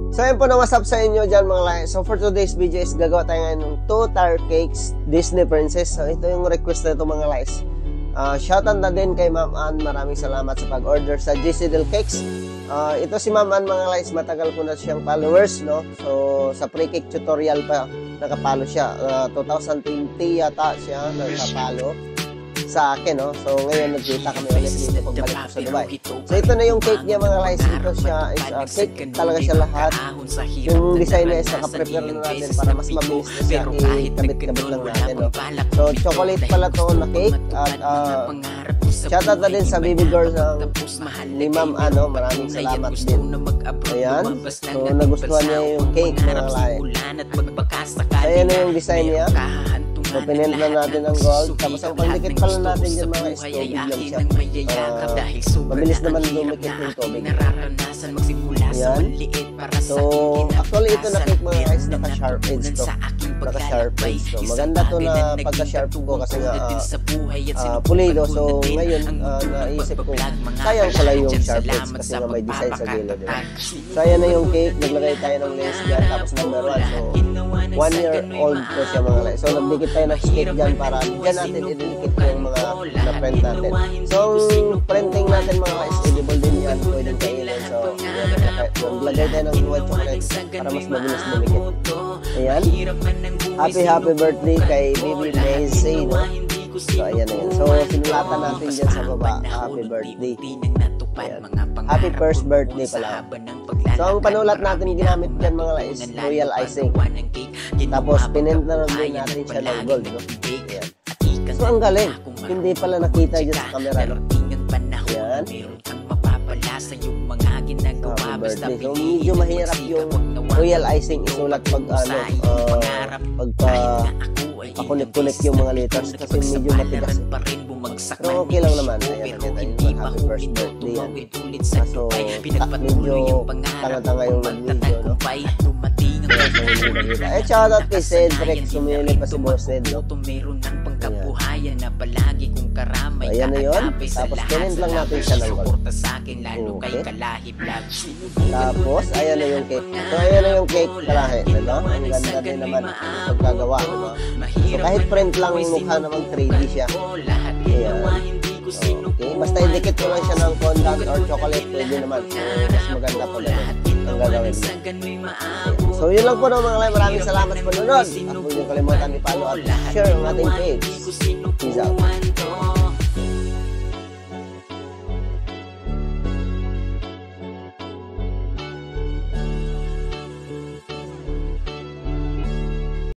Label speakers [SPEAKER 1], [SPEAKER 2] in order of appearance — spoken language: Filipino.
[SPEAKER 1] So ayun po na what's up sa inyo dyan mga lahi. So for today's video is gagawa tayo ngayon ng 2 tire cakes Disney Princess. So ito yung request na ito mga lahi. Shoutout na din kay Ma'am Ann. Maraming salamat sa pag-order sa JC Del Cakes. Ito si Ma'am Ann mga lahi, matagal ko na siyang followers, no? So sa pre-cake tutorial pa nakapalo siya. 2020 yata siya nakapalo sa akin, no? So ngayon nagkita kami ulit dito pagbalik ko sa Dubai. So ito na yung cake niya mga guys. Ito siya is cake talaga siya lahat. Yung design niya is naka-prepare na natin para mas mabilis na siya i-kabit-kabit lang natin, no? So chocolate pala to na cake. At shoutout na din sa baby girl ni Ma'am Ano. Maraming salamat din. Ayan. So nagustuhan niya yung cake mga guys. So ayan na yung design niya. So, pinend na natin ang gold. Tapos, ang pagdikit pala natin dyan mga is tubig lang siya. Mabilis naman lumikit yung tubig. Ayan. So, actually, ito na cake mga guys, naka-sharp edge to. Naka-sharp edge to. Maganda to na pagka-sharp ko kasi nga pulido. So, ngayon, naisip ko, sayang pala yung sharp edge kasi nga may design sa gilid. So, ayan na yung cake. Naglagay tayo ng lace dyan. Tapos, number 1. So, 1 year old po siya mga guys. So, nagdikit tayo ng stick dyan para dyan natin idikit yung mga na-print natin. So, ang printing natin mga guys, edible din yan. Pwedeng kainin. So, naglagay tayo ng white chocolate para mas mabilis lumikit. Ayan. Happy birthday kay Baby Maisy, no? So, ayan na yan. So, sinulatan natin dyan sa baba. Happy birthday. Ayan. Happy first birthday pala. So, ang panulat natin ginamit dyan mga guys, royal icing. Tapos, pinint na din natin siya ng gold, no? Ayan. So, ang galing. Hindi pala nakita dyan sa camera, no? Ayan. Happy birthday. So, medyo mahirap yung royal icing isulat pag pakunik-kunik yung mga letters kasi medyo matigas. Pero okay lang naman. Ayan, nakita yung happy first birthday yan. So, medyo tanga-tanga yung video, no? Eh, shoutout kay Cedric. Sumili pa si Boss Ced, no? Ayan na yun. Tapos, pinint lang natin siya ng gold. Okay. Tapos, ayan na yung cake. So, ayan na yung cake kalahi. Diba? Ang ganda din naman ang pagkagawa. Diba? So, kahit print lang mukha namang 3D siya. Ayan. Okay. Basta idikit ko lang siya ng fondant or chocolate. Pwede naman. So, mas maganda po na ang gagawin mo. So, yun lang po na mga kalay. Maraming salamat po nunod. At huwag niyo kalimutan i-follow at share ang ating page. Peace out.